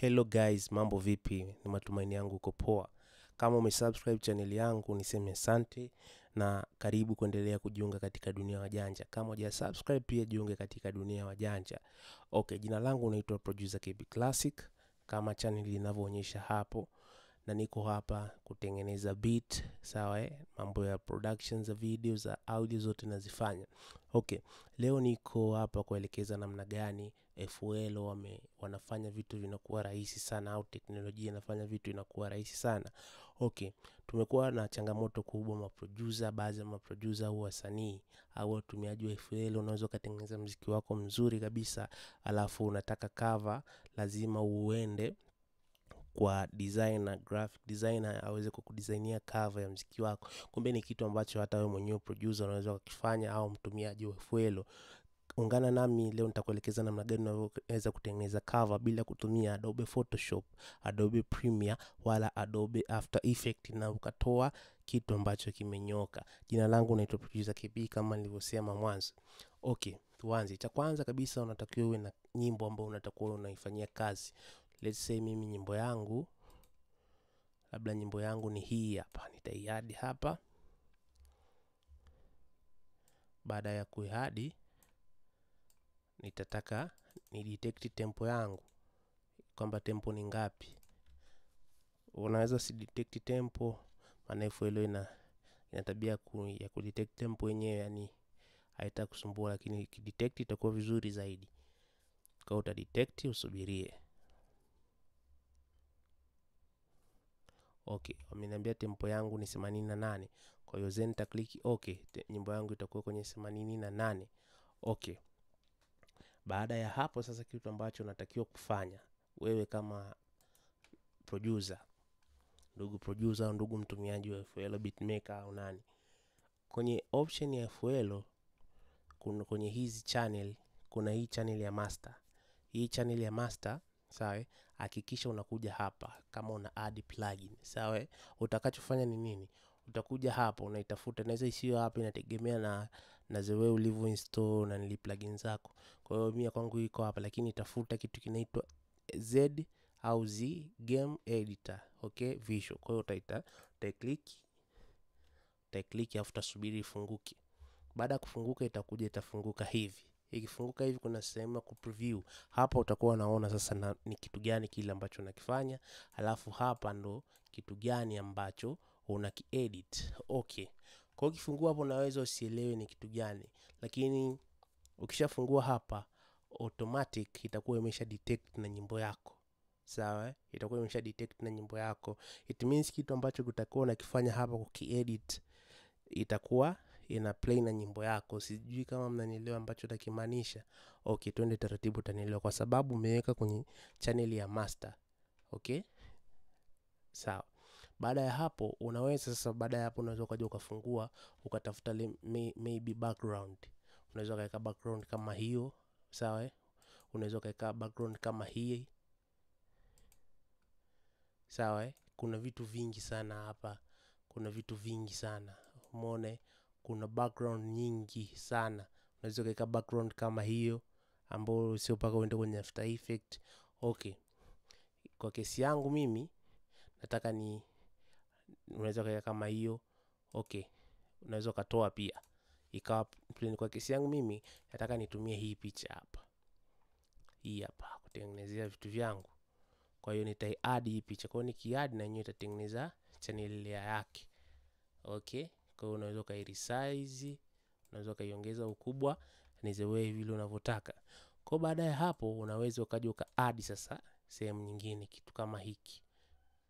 Hello guys, mambo vipi? Ni matumaini yangu uko poa. Kama umesubscribe channel yangu niseme asante na karibu kuendelea kujiunga katika dunia ya wajanja. Kama hujasubscribe pia jiunge katika dunia ya wajanja. Okay, jina langu naitwa Producer KB Classic kama channel inavyoonyesha hapo, na niko hapa kutengeneza beat, sawa mambo ya production za video za audio zote nazifanya. Okay, leo niko hapa kuelekeza namna gani FL wanafanya vitu vinakuwa rahisi sana, au teknolojia inafanya vitu inakuwa rahisi sana. Okay, tumekuwa na changamoto kubwa baadhi ya maproducer au wasanii au watumiaji wa FL. Unaweza kutengeneza muziki wako mzuri kabisa, alafu unataka cover, lazima uende kwa designer, graphic designer aweze kukudesignia cover ya muziki wako. Kumbe ni kitu ambacho hata wewe mwenyewe producer unaweza kukifanya, au mtumiaji wa FL. Ungana nami leo nitakuelekeza namna gani unaweza kutengeneza cover bila kutumia Adobe Photoshop, Adobe Premiere wala Adobe After Effects, na ukatoa kitu ambacho kimenyoka. Jina langu naitwa Producer KB kama nilivyosema mwanzo. Okay, tuanze. Cha kwanza kabisa unatakiwa uwe na nyimbo ambayo unatakuwa unaifanyia kazi. Let's say mimi nyimbo yangu, labda nyimbo yangu ni hii hapa. Nitaiadd hapa. Baada ya kuiadd, nitataka ni detect tempo yangu, kwamba tempo ni ngapi. Unaweza si detect tempo, maana FL ina tabia ya kudetect tempo yenyewe, yani haitakusumbua, lakini ikidetect itakuwa vizuri zaidi. Kwa uta detect usubirie. Okay, wameniambia tempo yangu ni 88. Kwa hiyo then nita click okay, nyimbo yangu itakuwa kwenye 88. Okay. Baada ya hapo sasa, kitu ambacho natakiwa kufanya wewe kama producer, ndugu producer au ndugu mtumiaji wa FL, beatmaker au nani, kwenye option ya FL kwenye hizi channel kuna hii channel ya master. Hii channel ya master, sawa, hakikisha unakuja hapa kama una add plugin, sawa. Utakachofanya ni nini? Utakuja hapa unaitafuta, naweza isiyo hapa, inategemea na wewe ulivyo install na nili plugin zako. Kwa hiyo mimi kwangu iko hapa, lakini tafuta kitu kinaitwa Z au Z Game Editor, okay, Visual. Kwa hiyo uta-click afu tasubiri ifunguke. Baada ya kufunguka itafunguka hivi. Ikifunguka hivi kuna sehemu ya ku-preview. Hapa utakuwa unaona sasa ni kitu gani kile ambacho unakifanya, alafu hapa ndo kitu gani ambacho unaki-edit. Okay. Kwa ukifungua hapo unaweza usielewe ni kitu gani, lakini ukishafungua hapa automatic itakuwa imesha detect na nyimbo yako. Sawa, itakuwa imesha detect na nyimbo yako. It means kitu ambacho utakuwa unakifanya hapa kuki-edit itakuwa ina play na nyimbo yako. Sijui kama mnanielewa ambacho nakimaanisha. Okay, twende taratibu utanielewa kwa sababu umeweka kwenye channel ya master. Okay? Sawa. Baada ya hapo unaweza sasa, baada ya hapo unaweza ukaja ukafungua ukatafuta maybe background. Unaweza kuweka background kama hiyo, sawa? Unaweza kuweka background kama hii. Sawa? Kuna vitu vingi sana hapa. Kuna vitu vingi sana. Umeona? Kuna background nyingi sana. Unaweza kuweka background kama hiyo ambayo sio paka uende kwenye After Effects. Okay. Kwa kesi yangu mimi nataka unaweza kuweka kama hiyo. Okay. Unaweza katoa pia ikawa plain. Kwa kesi yangu mimi nataka nitumie hii picha hapa. Hii hapa kutengenezea vitu vyangu. Kwa hiyo nitai-add hii picha. Kwa hiyo niki-add na yenyewe itatengeneza channel yake. Okay. Kwa hiyo unaweza kai-resize, unaweza kaiongeza ukubwa ni the way vile unavyotaka. Kwa baada ya hapo unaweza ukaja uka-add sasa sehemu nyingine kitu kama hiki.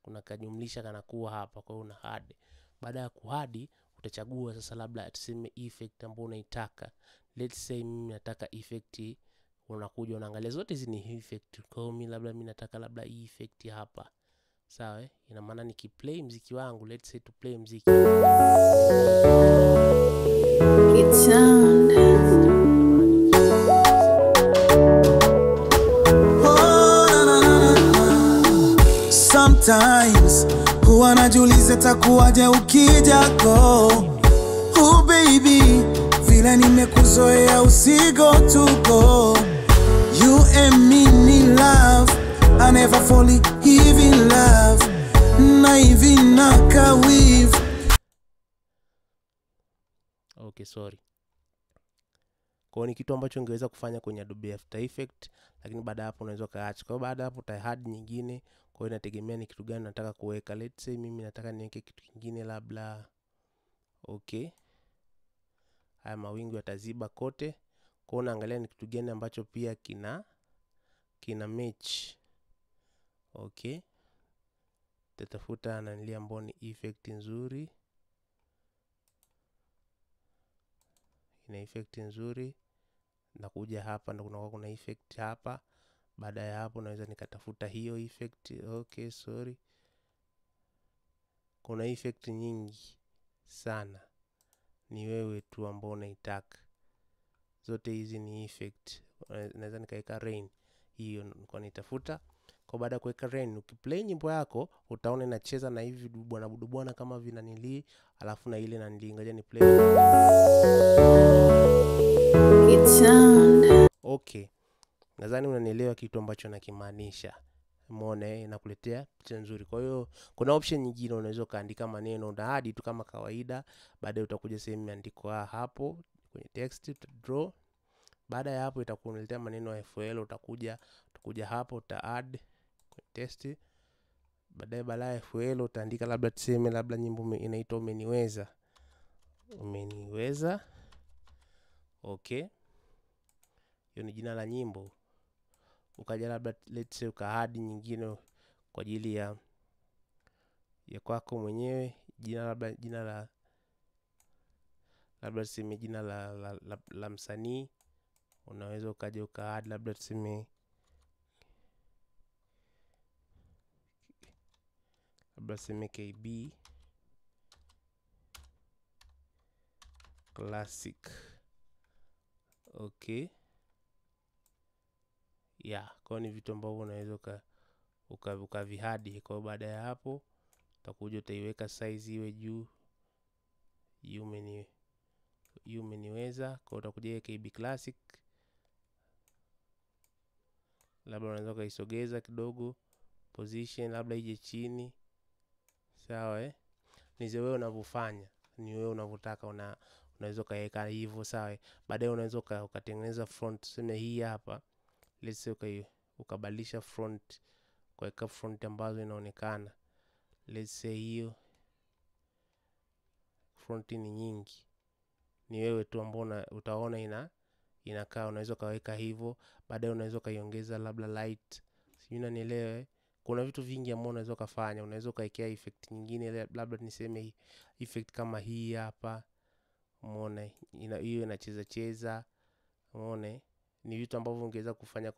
Kuna kajumlisha kanakuwa hapa, kwa hiyo una-add. Baada ya ku-add utachagua sasa labda tuseme effect ambayo unaitaka. Let's say mimi nataka effect, unakuja unaangalia zote hizi ni effect. Kwa hiyo mimi nataka labda effect hapa. Sawa, ina maana nikiplay muziki wangu, let's say to play muziki. It's sound. Sometimes huwa najiuliza takuwaje ukijako. Oh baby, vile nimekuzoea usigo to go. You and me need love. I never never fall in love. Na hivi nakawiv. Okay, sorry. Kwa ni kitu ambacho ungeweza kufanya kwenye Adobe After Effects, lakini baada hapo unaweza kaacha. Kwa baada hapo uta-add nyingine. Kwa hiyo inategemea ni kitu gani nataka kuweka. Let's say mimi nataka niweke kitu kingine labda okay. Haya mawingu yataziba kote. Kwa hiyo unaangalia ni kitu gani ambacho pia kina match. Okay. Tatafuta na nilia ambao ni effect nzuri. Ina effect nzuri. Na kuja hapa na kuna effect hapa. Baada ya hapo naweza nikatafuta hiyo effect. Okay, sorry. Kuna effect nyingi sana. Ni wewe tu ambao unaitaka. Zote hizi ni effect. Naweza nikaweka rain. Hiyo nilikuwa nitafuta. Kwa baada ya kuweka rain, ukiplay nyimbo yako utaona inacheza na hivi bwana kama vinanili, alafu na ile nanili. Ngoja ni play. It sound. Okay. Nadhani unanielewa kitu ambacho nakimaanisha. Umeona inakuletea picha nzuri. Kwa hiyo kuna option nyingine unaweza kaandika maneno na hadi tu kama kawaida. Baadaye utakuja sehemu imeandikwa hapo kwenye text draw. Baada ya hapo itakuletea maneno ya FL. Utakuja hapo uta add kwenye text. Baadaye FL utaandika labda tuseme labda nyimbo inaitwa Umeniweza. Umeniweza. Okay. Hiyo ni jina la nyimbo. Ukaja labda let's say uka-add nyingine kwa ajili ya kwako mwenyewe, jina labda tuseme jina la msanii. Unaweza ukaja uka-add labda tuseme KB Classic. Okay. Kwa ni vitu ambavyo unaweza ukavihadi. Kwa baada ya hapo utakuja utaiweka size iwe juu. Umeniweza. Kwa utakuja KB Classic. Labda unaweza kaisogeza kidogo. Position labda ije chini. Sawa Ni wewe unavyofanya. Ni wewe unavyotaka unaweza kaweka hivyo sawa. Baadaye unaweza ukatengeneza front tuseme hii hapa. Let's say ukabadilisha front kuweka front ambazo inaonekana. Let's say hiyo front ni nyingi. Ni wewe tu ambao utaona inakaa. Unaweza kaweka hivyo. Baadaye unaweza kaiongeza labda light. Sijui unanielewa Kuna vitu vingi ambavyo unaweza kufanya. Unaweza kawekea effect nyingine labda niseme effect kama hii hapa. Umeona hiyo inacheza. Umeona ni vitu ambavyo ungeweza kufanya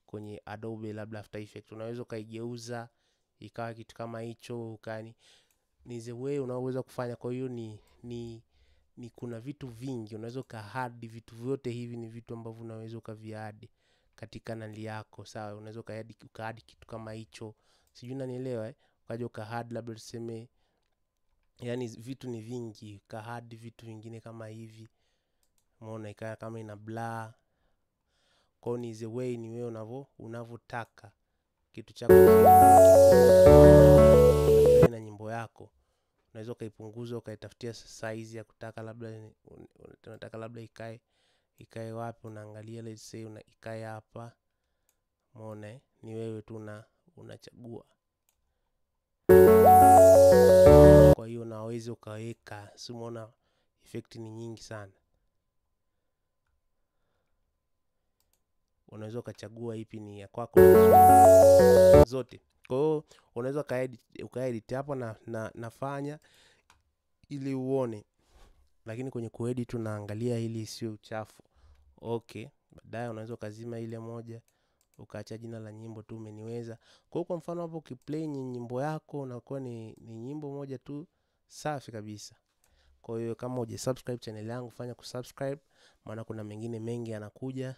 kwenye Adobe labda After Effects. Unaweza kaigeuza ikawa kitu kama hicho ukani. Ni the way unaweza kufanya. Kwa hiyo ni kuna vitu vingi. Unaweza ka-add vitu vyote hivi ni vitu ambavyo unaweza ukavi-add katika nali yako. Sawa, unaweza ka-add kitu kama hicho. Sijui unanielewa Ukaja ka-add labda tuseme yani vitu ni vingi. Ka-add vitu vingine kama hivi. Umeona ikawa kama ina blur. Kwa ni the way ni wewe unavyotaka kitu chako na nyimbo yako. Unaweza kaipunguza ukaitafutia size ya kutaka labda unataka labda ikae wapi. Unaangalia let's say ikae hapa. Umeona ni wewe tu unachagua. Kwa hiyo unaweza ukaweka. Si umeona effect ni nyingi sana. Unaweza ukachagua ipi ni ya kwako zote. Kwa hiyo unaweza ukaedit hapo na nafanya ili uone. Lakini kwenye kuedit tunaangalia ili sio uchafu. Okay. Baadaye unaweza ukazima ile moja. Ukaacha jina la nyimbo tu Umeniweza. Kwa mfano hapo ukiplay nyimbo yako unakuwa ni nyimbo moja tu safi kabisa. Kwa hiyo kama hujasubscribe channel yangu fanya kusubscribe. Maana kuna mengine mengi yanakuja.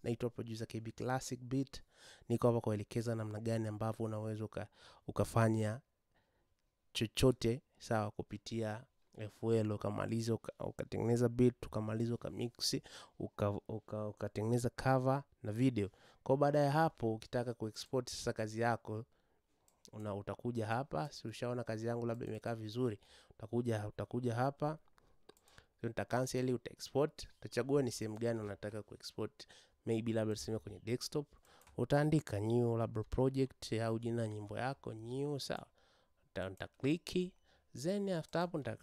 Naitwa producer KB Classic Beat. Niko hapa kuelekeza namna gani ambavyo unaweza ukafanya chochote sawa kupitia FL. Ukamaliza ukatengeneza beat, ukamaliza ukamix, ukatengeneza cover na video. Kwa baada ya hapo ukitaka kuexport sasa kazi yako, utakuja hapa. Si ushaona kazi yangu labda imekaa vizuri, utakuja hapa, uta cancel, uta export, utachagua ni sehemu gani unataka kuexport. Maybe labda tuseme kwenye desktop, utaandika new labda project au jina nyimbo yako new, sawa. Nita click, then after hapo nita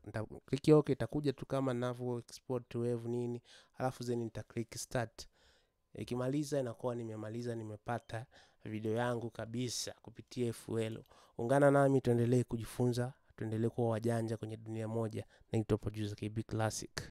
click okay, itakuja tu kama ninavyo export wave nini, alafu then nita click start. Ikimaliza inakuwa nimemaliza, nimepata video yangu kabisa kupitia FL. Ungana nami tuendelee kujifunza, tuendelee kuwa wajanja kwenye dunia moja. Naitwa Producer KB Classic.